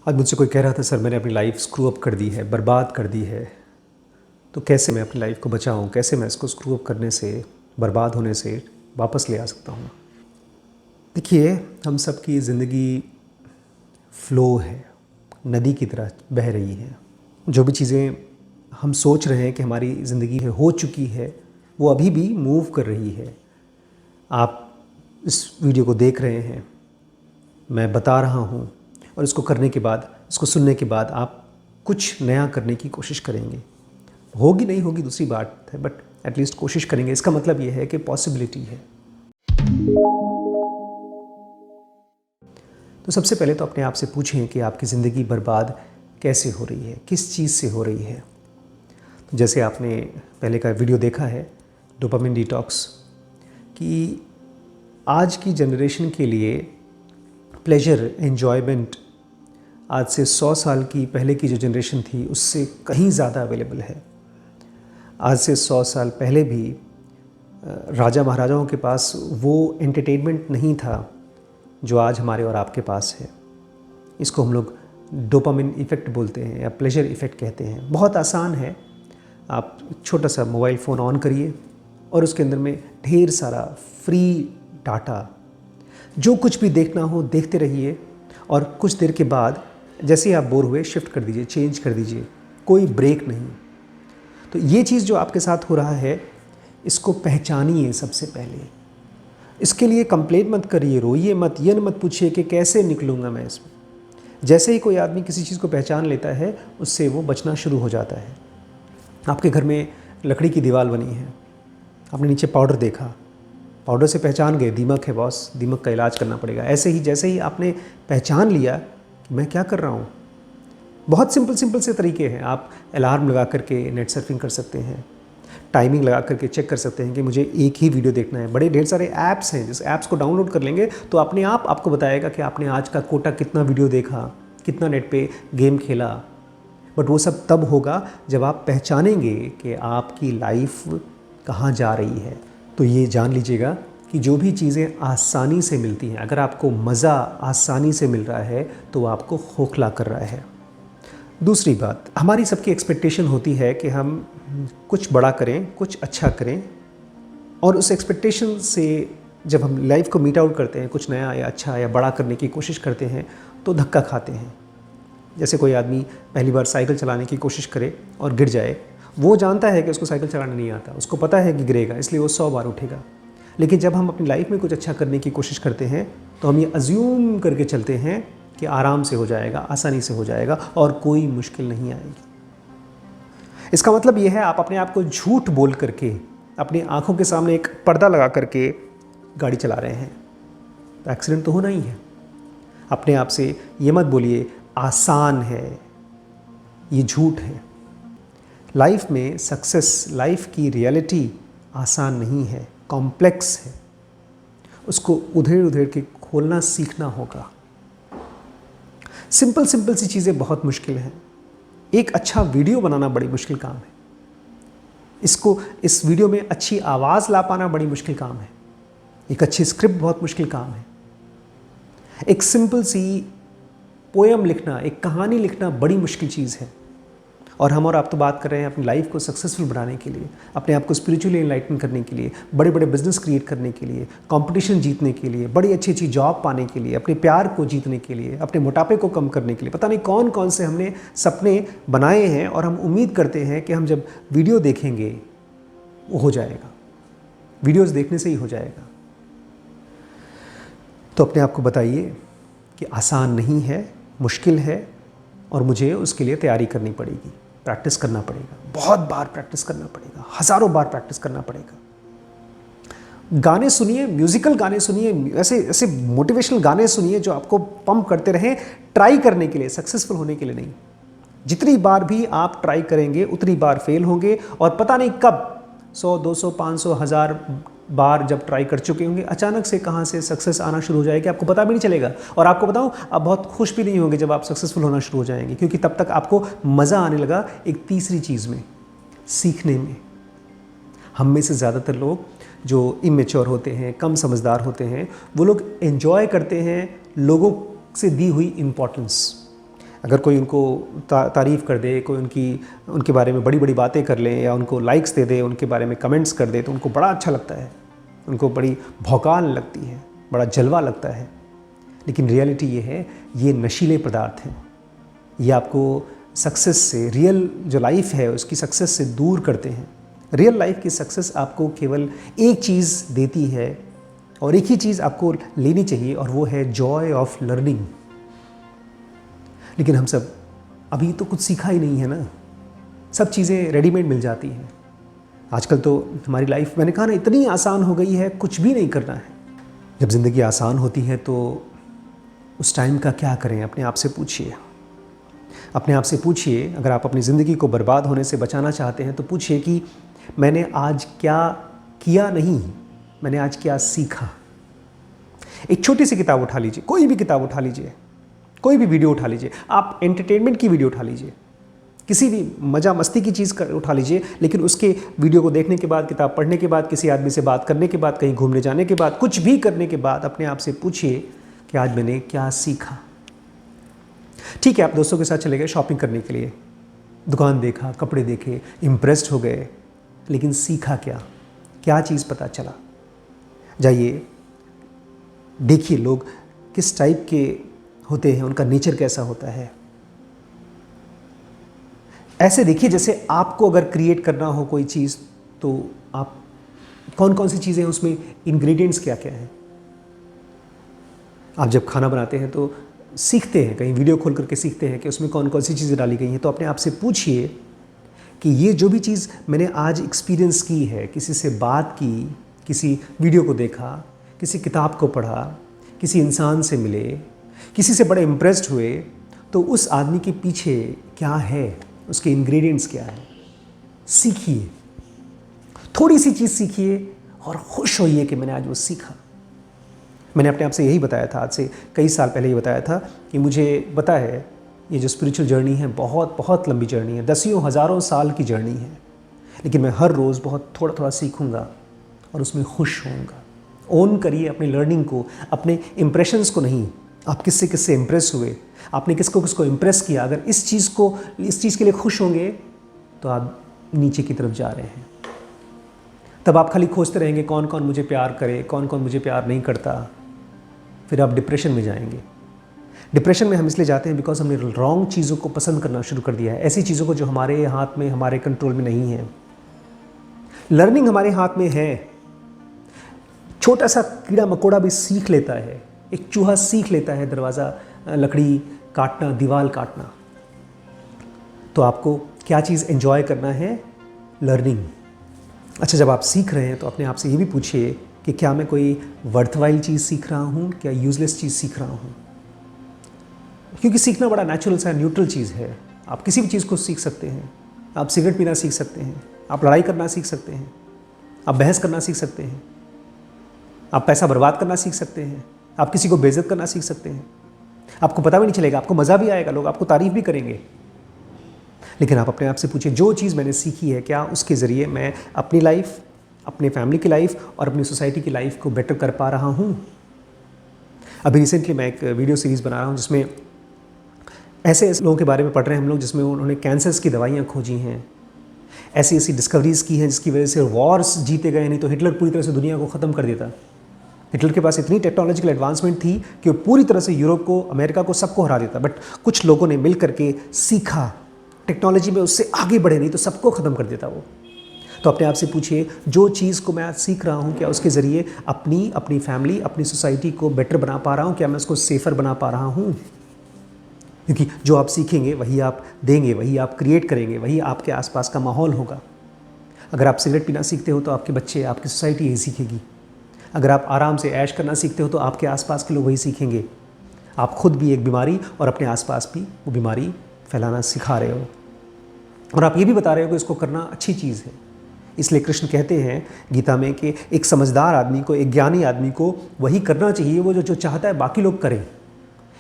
आज मुझसे कोई कह रहा था, सर मैंने अपनी लाइफ स्क्रू अप कर दी है, बर्बाद कर दी है, तो कैसे मैं अपनी लाइफ को बचाऊं, कैसे मैं इसको स्क्रू अप करने से, बर्बाद होने से वापस ले आ सकता हूं। देखिए, हम सब की ज़िंदगी फ़्लो है, नदी की तरह बह रही है। जो भी चीज़ें हम सोच रहे हैं कि हमारी ज़िंदगी में हो चुकी है, वो अभी भी मूव कर रही है। आप इस वीडियो को देख रहे हैं, मैं बता रहा हूँ, और इसको करने के बाद, इसको सुनने के बाद आप कुछ नया करने की कोशिश करेंगे। होगी नहीं होगी दूसरी बात है, बट एटलीस्ट कोशिश करेंगे। इसका मतलब ये है कि पॉसिबिलिटी है। तो सबसे पहले तो अपने आप से पूछें कि आपकी ज़िंदगी बर्बाद कैसे हो रही है, किस चीज़ से हो रही है। तो जैसे आपने पहले का वीडियो देखा है, डोपामिन डिटॉक्स, कि आज की जनरेशन के लिए प्लेजर, एन्जॉयमेंट आज से 100 साल की पहले की जो जनरेशन थी उससे कहीं ज़्यादा अवेलेबल है। आज से 100 साल पहले भी राजा महाराजाओं के पास वो एंटरटेनमेंट नहीं था जो आज हमारे और आपके पास है। इसको हम लोग डोपामिन इफ़ेक्ट बोलते हैं या प्लेजर इफ़ेक्ट कहते हैं। बहुत आसान है, आप छोटा सा मोबाइल फ़ोन ऑन करिए और उसके अंदर में ढेर सारा फ्री डाटा, जो कुछ भी देखना हो देखते रहिए, और कुछ देर के बाद जैसे ही आप बोर हुए शिफ्ट कर दीजिए, चेंज कर दीजिए, कोई ब्रेक नहीं। तो ये चीज़ जो आपके साथ हो रहा है, इसको पहचानिए सबसे पहले। इसके लिए कंप्लेंट मत करिए, रोइए मत, ये मत पूछिए कि कैसे निकलूँगा मैं इसमें। जैसे ही कोई आदमी किसी चीज़ को पहचान लेता है, उससे वो बचना शुरू हो जाता है। आपके घर में लकड़ी की दीवार बनी है, आपने नीचे पाउडर देखा, पाउडर से पहचान गए दीमक है बॉस, दीमक का इलाज करना पड़ेगा। ऐसे ही जैसे ही आपने पहचान लिया कि मैं क्या कर रहा हूँ, बहुत सिंपल से तरीके हैं। आप अलार्म लगा करके नेट सर्फिंग कर सकते हैं, टाइमिंग लगा करके चेक कर सकते हैं कि मुझे एक ही वीडियो देखना है। बड़े ढेर सारे ऐप्स हैं, जिस ऐप्स को डाउनलोड कर लेंगे तो अपने आप आपको बताएगा कि आपने आज का कोटा कितना वीडियो देखा, कितना नेट पे गेम खेला। बट वो सब तब होगा जब आप पहचानेंगे कि आपकी लाइफ कहाँ जा रही है। तो ये जान लीजिएगा कि जो भी चीज़ें आसानी से मिलती हैं, अगर आपको मज़ा आसानी से मिल रहा है तो वो आपको खोखला कर रहा है। दूसरी बात, हमारी सबकी एक्सपेक्टेशन होती है कि हम कुछ बड़ा करें, कुछ अच्छा करें, और उस एक्सपेक्टेशन से जब हम लाइफ को मीट आउट करते हैं, कुछ नया या अच्छा या बड़ा करने की कोशिश करते हैं, तो धक्का खाते हैं। जैसे कोई आदमी पहली बार साइकिल चलाने की कोशिश करे और गिर जाए, वो जानता है कि उसको साइकिल चलाना नहीं आता, उसको पता है कि गिरेगा, इसलिए वो 100 बार उठेगा। लेकिन जब हम अपनी लाइफ में कुछ अच्छा करने की कोशिश करते हैं तो हम ये अज्यूम करके चलते हैं कि आराम से हो जाएगा, आसानी से हो जाएगा और कोई मुश्किल नहीं आएगी। इसका मतलब ये है, आप अपने आप को झूठ बोल करके, अपनी आंखों के सामने एक पर्दा लगा करके गाड़ी चला रहे हैं, तो एक्सीडेंट तो होना ही है। अपने आप से ये मत बोलिए आसान है, ये झूठ है। लाइफ में सक्सेस, लाइफ की रियलिटी आसान नहीं है, कॉम्प्लेक्स है। उसको उधेड़ उधेड़ के खोलना सीखना होगा। सिंपल सी चीज़ें बहुत मुश्किल हैं। एक अच्छा वीडियो बनाना बड़ी मुश्किल काम है। इस वीडियो में अच्छी आवाज़ ला पाना बड़ी मुश्किल काम है। एक अच्छी स्क्रिप्ट बहुत मुश्किल काम है। एक सिंपल सी पोएम लिखना, एक कहानी लिखना बड़ी मुश्किल चीज़ है। और हम और आप तो बात कर रहे हैं अपनी लाइफ को सक्सेसफुल बनाने के लिए, अपने आप को स्पिरिचुअली एनलाइटन करने के लिए, बड़े बड़े बिजनेस क्रिएट करने के लिए, कंपटीशन जीतने के लिए, बड़ी अच्छी जॉब पाने के लिए, अपने प्यार को जीतने के लिए, अपने मोटापे को कम करने के लिए। पता नहीं कौन कौन से हमने सपने बनाए हैं, और हम उम्मीद करते हैं कि हम जब वीडियो देखेंगे वो हो जाएगा, वीडियोज़ देखने से ही हो जाएगा। तो अपने आप को बताइए कि आसान नहीं है, मुश्किल है, और मुझे उसके लिए तैयारी करनी पड़ेगी, प्रैक्टिस करना पड़ेगा, बहुत बार प्रैक्टिस करना पड़ेगा, हज़ारों बार प्रैक्टिस करना पड़ेगा। गाने सुनिए, म्यूज़िकल गाने सुनिए, ऐसे मोटिवेशनल गाने सुनिए जो आपको पंप करते रहें, ट्राई करने के लिए, सक्सेसफुल होने के लिए नहीं। जितनी बार भी आप ट्राई करेंगे उतनी बार फेल होंगे, और पता नहीं कब 100, 200, 500, 1000 बार जब ट्राई कर चुके होंगे, अचानक से कहाँ से सक्सेस आना शुरू हो जाएगी, आपको पता भी नहीं चलेगा। और आपको बताऊं, आप बहुत खुश भी नहीं होंगे जब आप सक्सेसफुल होना शुरू हो जाएंगे, क्योंकि तब तक आपको मज़ा आने लगा एक तीसरी चीज़ में, सीखने में। हम में से ज़्यादातर लोग जो इमेच्योर होते हैं, कम समझदार होते हैं, वो लोग एंजॉय करते हैं लोगों से दी हुई इम्पोर्टेंस। अगर कोई उनको तारीफ़ कर दे, कोई उनके बारे में बड़ी बड़ी बातें कर ले या उनको लाइक्स दे दे, उनके बारे में कमेंट्स कर दे, तो उनको बड़ा अच्छा लगता है, उनको बड़ी भौकाल लगती है, बड़ा जलवा लगता है। लेकिन रियलिटी ये है, ये नशीले पदार्थ हैं। ये आपको सक्सेस से, रियल जो लाइफ है उसकी सक्सेस से दूर करते हैं। रियल लाइफ की सक्सेस आपको केवल एक चीज़ देती है और एक ही चीज़ आपको लेनी चाहिए, और वो है जॉय ऑफ लर्निंग। लेकिन हम सब अभी तो कुछ सीखा ही नहीं है ना, सब चीज़ें रेडीमेड मिल जाती हैं। आजकल तो हमारी लाइफ, मैंने कहा ना, इतनी आसान हो गई है, कुछ भी नहीं करना है। जब ज़िंदगी आसान होती है तो उस टाइम का क्या करें, अपने आप से पूछिए। अपने आप से पूछिए, अगर आप अपनी ज़िंदगी को बर्बाद होने से बचाना चाहते हैं तो पूछिए कि मैंने आज क्या किया नहीं, मैंने आज क्या सीखा। एक छोटी सी किताब उठा लीजिए, कोई भी किताब उठा लीजिए, कोई भी वीडियो उठा लीजिए, आप एंटरटेनमेंट की वीडियो उठा लीजिए, किसी भी मज़ा मस्ती की चीज़ उठा लीजिए, लेकिन उसके वीडियो को देखने के बाद, किताब पढ़ने के बाद, किसी आदमी से बात करने के बाद, कहीं घूमने जाने के बाद, कुछ भी करने के बाद अपने आप से पूछिए कि आज मैंने क्या सीखा। ठीक है, आप दोस्तों के साथ चले गए शॉपिंग करने के लिए, दुकान देखा, कपड़े देखे, इम्प्रेस्ड हो गए, लेकिन सीखा क्या, क्या चीज़ पता चला? जाइए देखिए लोग किस टाइप के होते हैं, उनका नेचर कैसा होता है। ऐसे देखिए जैसे आपको अगर क्रिएट करना हो कोई चीज़, तो आप कौन कौन सी चीज़ें हैं उसमें, इंग्रेडिएंट्स क्या क्या हैं। आप जब खाना बनाते हैं तो सीखते हैं, कहीं वीडियो खोल करके सीखते हैं कि उसमें कौन कौन सी चीज़ें डाली गई हैं। तो अपने आप से पूछिए कि ये जो भी चीज़ मैंने आज एक्सपीरियंस की है, किसी से बात की, किसी वीडियो को देखा, किसी किताब को पढ़ा, किसी इंसान से मिले, किसी से बड़े इम्प्रेस्ड हुए, तो उस आदमी के पीछे क्या है, उसके इंग्रेडिएंट्स क्या है। सीखिए, थोड़ी सी चीज़ सीखिए और खुश होइए कि मैंने आज वो सीखा। मैंने अपने आप से यही बताया था, आज से कई साल पहले ही बताया था कि मुझे पता है ये जो स्पिरिचुअल जर्नी है बहुत बहुत लंबी जर्नी है, दसियों हज़ारों साल की जर्नी है, लेकिन मैं हर रोज़ बहुत थोड़ा थोड़ा सीखूंगा और उसमें खुश होऊंगा। ओन करिए अपनी लर्निंग को, अपने इम्प्रेशंस को नहीं। आप किससे किससे इम्प्रेस हुए, आपने किसको किसको इम्प्रेस किया, अगर इस चीज़ के लिए खुश होंगे तो आप नीचे की तरफ जा रहे हैं। तब आप खाली खोजते रहेंगे कौन कौन मुझे प्यार करे, कौन कौन मुझे प्यार नहीं करता, फिर आप डिप्रेशन में जाएंगे। डिप्रेशन में हम इसलिए जाते हैं बिकॉज हमने रॉन्ग चीज़ों को पसंद करना शुरू कर दिया है, ऐसी चीज़ों को जो हमारे हाथ में, हमारे कंट्रोल में नहीं है। लर्निंग हमारे हाथ में है। छोटा सा कीड़ा मकोड़ा भी सीख लेता है, एक चूहा सीख लेता है दरवाज़ा, लकड़ी काटना, दीवार काटना। तो आपको क्या चीज़ एंजॉय करना है? लर्निंग। अच्छा, जब आप सीख रहे हैं तो अपने आप से ये भी पूछिए कि क्या मैं कोई वर्थवाइल चीज़ सीख रहा हूँ, क्या यूजलेस चीज़ सीख रहा हूँ। क्योंकि सीखना बड़ा नेचुरल सा न्यूट्रल चीज़ है। आप किसी भी चीज़ को सीख सकते हैं। आप सिगरेट पीना सीख सकते हैं, आप लड़ाई करना सीख सकते हैं, आप बहस करना सीख सकते हैं, आप पैसा बर्बाद करना सीख सकते हैं, आप किसी को बेइज्जत करना सीख सकते हैं। आपको पता भी नहीं चलेगा, आपको मज़ा भी आएगा, लोग आपको तारीफ़ भी करेंगे। लेकिन आप अपने आप से पूछिए, जो चीज़ मैंने सीखी है, क्या उसके ज़रिए मैं अपनी लाइफ, अपने फैमिली की लाइफ और अपनी सोसाइटी की लाइफ को बेटर कर पा रहा हूँ। अभी रिसेंटली मैं एक वीडियो सीरीज़ बना रहा हूँ जिसमें ऐसे लोगों के बारे में पढ़ रहे हैं हम लोग, जिसमें उन्होंने कैंसर्स की दवाइयाँ खोजी हैं, ऐसी ऐसी डिस्कवरीज़ की हैं जिसकी वजह से वॉर्स जीते गए। नहीं तो हिटलर पूरी तरह से दुनिया को ख़त्म कर देता। हिटलर के पास इतनी टेक्नोलॉजिकल एडवांसमेंट थी कि वो पूरी तरह से यूरोप को, अमेरिका को, सबको हरा देता। बट कुछ लोगों ने मिल करके सीखा, टेक्नोलॉजी में उससे आगे बढ़े, नहीं तो सबको ख़त्म कर देता वो। तो अपने आप से पूछिए, जो चीज़ को मैं आज सीख रहा हूँ, क्या उसके ज़रिए अपनी फैमिली, अपनी सोसाइटी को बेटर बना पा रहा हूँ, क्या मैं उसको सेफ़र बना पा रहा हूँ। क्योंकि जो आप सीखेंगे वही आप देंगे, वही आप क्रिएट करेंगे, वही आपके आसपास का माहौल होगा। अगर आप सिगरेट पीना सीखते हो तो आपके बच्चे, आपकी सोसाइटी यही सीखेगी। अगर आप आराम से ऐश करना सीखते हो तो आपके आसपास के लोग वही सीखेंगे। आप खुद भी एक बीमारी और अपने आसपास भी वो बीमारी फैलाना सिखा रहे हो, और आप ये भी बता रहे हो कि इसको करना अच्छी चीज़ है। इसलिए कृष्ण कहते हैं गीता में कि एक समझदार आदमी को, एक ज्ञानी आदमी को वही करना चाहिए वो जो चाहता है बाकी लोग करें।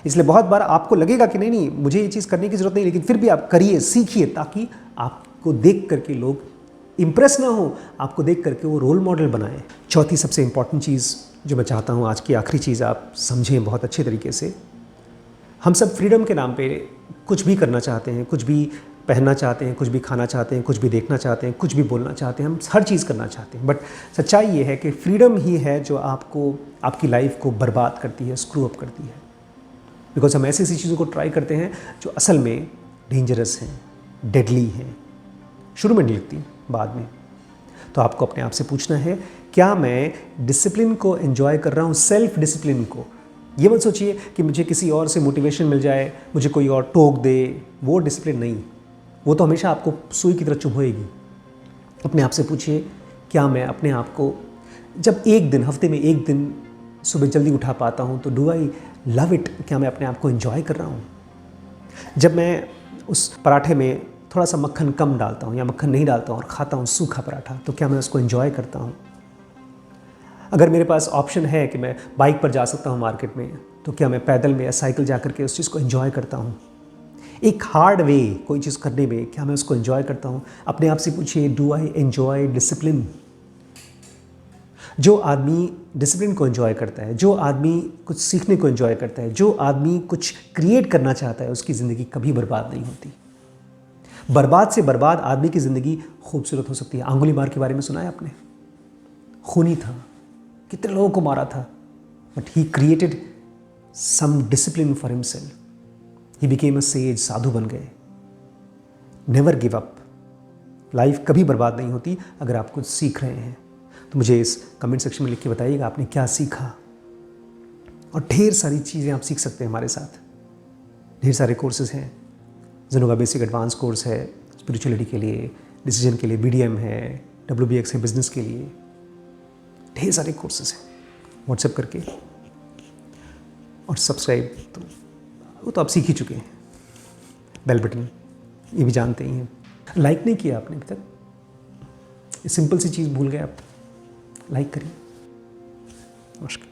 इसलिए बहुत बार आपको लगेगा कि नहीं मुझे ये चीज़ करने की ज़रूरत नहीं, लेकिन फिर भी आप करिए, सीखिए, ताकि आपको देख करके लोग इम्प्रेस ना हो, आपको देख करके वो रोल मॉडल बनाएं। चौथी सबसे इम्पॉर्टेंट चीज़ जो मैं चाहता हूँ आज की आखिरी चीज़ आप समझें बहुत अच्छे तरीके से। हम सब फ्रीडम के नाम पे कुछ भी करना चाहते हैं, कुछ भी पहनना चाहते हैं, कुछ भी खाना चाहते हैं, कुछ भी देखना चाहते हैं, कुछ भी बोलना चाहते हैं, हम हर चीज़ करना चाहते हैं। बट सच्चाई ये है कि फ्रीडम ही है जो आपको, आपकी लाइफ को बर्बाद करती है, स्क्रू अप करती है। बिकॉज हम ऐसी ऐसी चीज़ों को ट्राई करते हैं जो असल में डेंजरस हैं, डेडली हैं, शुरू में नहीं लगती, बाद में। तो आपको अपने आप से पूछना है, क्या मैं डिसिप्लिन को एंजॉय कर रहा हूँ, सेल्फ डिसिप्लिन को। ये मत सोचिए कि मुझे किसी और से मोटिवेशन मिल जाए, मुझे कोई और टोक दे, वो डिसिप्लिन नहीं, वो तो हमेशा आपको सुई की तरह चुभोएगी। अपने आप से पूछिए, क्या मैं अपने आप को जब एक दिन, हफ्ते में एक दिन सुबह जल्दी उठा पाता हूँ तो डू आई लव इट, क्या मैं अपने आप को एंजॉय कर रहा हूँ। जब मैं उस पराठे में थोड़ा सा मक्खन कम डालता हूँ या मक्खन नहीं डालता हूँ और खाता हूँ सूखा पराठा, तो क्या मैं उसको एंजॉय करता हूँ। अगर मेरे पास ऑप्शन है कि मैं बाइक पर जा सकता हूँ मार्केट में, तो क्या मैं पैदल में या साइकिल जा करके उस चीज़ को एंजॉय करता हूँ। एक हार्ड वे कोई चीज़ करने में क्या मैं उसको एंजॉय करता हूँ। अपने आप से पूछिए, डू आई एंजॉय डिसिप्लिन। जो आदमी डिसिप्लिन को एंजॉय करता है, जो आदमी कुछ सीखने को एंजॉय करता है, जो आदमी कुछ क्रिएट करना चाहता है, उसकी ज़िंदगी कभी बर्बाद नहीं होती। बर्बाद से बर्बाद आदमी की ज़िंदगी खूबसूरत हो सकती है। अंगुलीमार के बारे में सुना है आपने? खूनी था, कितने लोगों को मारा था, but he created some discipline for himself. He became a sage, साधु बन गए। Never give up. लाइफ कभी बर्बाद नहीं होती अगर आप कुछ सीख रहे हैं। तो मुझे इस कमेंट सेक्शन में लिख के बताइएगा आपने क्या सीखा। और ढेर सारी चीज़ें आप सीख सकते हैं हमारे साथ। ढेर सारे कोर्सेज हैं। ज़ेनो का बेसिक एडवांस कोर्स है स्पिरिचुअलिटी के लिए, डिसीजन के लिए, BDM है, WBX है बिजनेस के लिए। ढेर सारे कोर्सेज हैं। व्हाट्सएप करके और सब्सक्राइब तो वो तो आप सीख ही चुके हैं। बेल बटन ये भी जानते ही हैं। लाइक नहीं किया आपने अभी तक, ये सिंपल सी चीज़ भूल गए आप। लाइक करिए। नमस्कार।